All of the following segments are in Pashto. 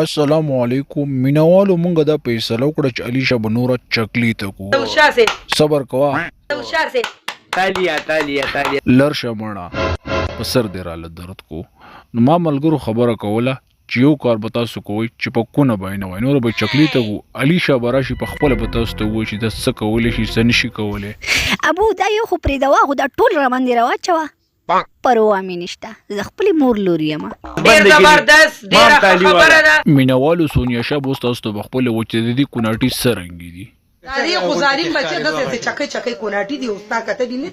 السلام علیکم مینوالو مونږ دا فیصله وکړه چې علیشه به نوره چکلی ته کو صبر کوه لر شه مړه په سر دې راله درد کو نو ما ملګرو خبره کوله چې یو کار به تاسو کوئ چې په کونه به یې نه وای نور به چکلی ته کو علیشه به راشي په خپله به تاسو ته ووایي چې دا څه کولی شي څه نشي کولی ابو دا یو خو پرېږده خو دا ټول راباندې راواچوه پروا مې نشته زه خپلې مور لور یم ډېر زبردست ډېره ښه خبره ده مینوالو سونیا شب اوس تاسو ته به خپله وایي چې د دې کوناټي څه رنګې دي دا دې خو ظالم بچی داسې چکۍ چکۍ کوناټي دي اوس تا کتلي نه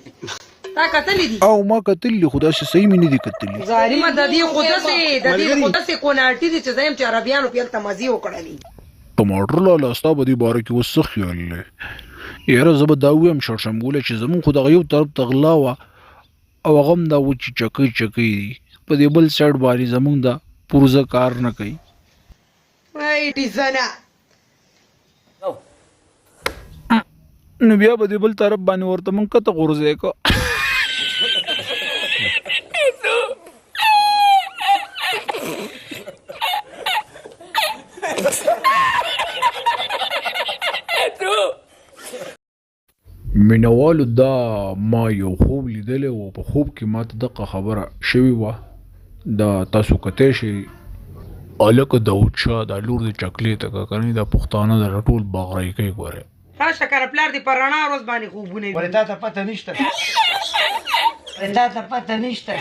تا کتلي دي او ما کتلي خو داسې صحیح مې نه دي کتلي ظالمه د دې خو داسې کوناټي دي چې زه یم چې عربیانو پې هلته مزې وکړلې ټماټر لاله ستا په دې باره کې اوس څه خیال دی یاره زه به دا ووایم شړشمګوله چې زمونږ خو دغه یو طرف ته غلا وه او هغه هم دا و چې چکۍ چکۍ دي په دې بل سایډ باندې زمونږ دا پرزه کار نه کوي نو بیا به دې بل طرف باندې ورته مونږ کته غورځی که مینوالو دا ما یو خوب لیدلی و په خوب کې ما ته دغه خبره شوې وه دا تاسو کتی شئ هلکه داود شاه دا لور د چکلې ته که کنې دا پښتانه دا ټول باغرایي کوي ګورې راشه کنه پلار دې په رڼا ورځ باندې خوبونه ولې تا ته پته نشته ولې تا ته پته نشته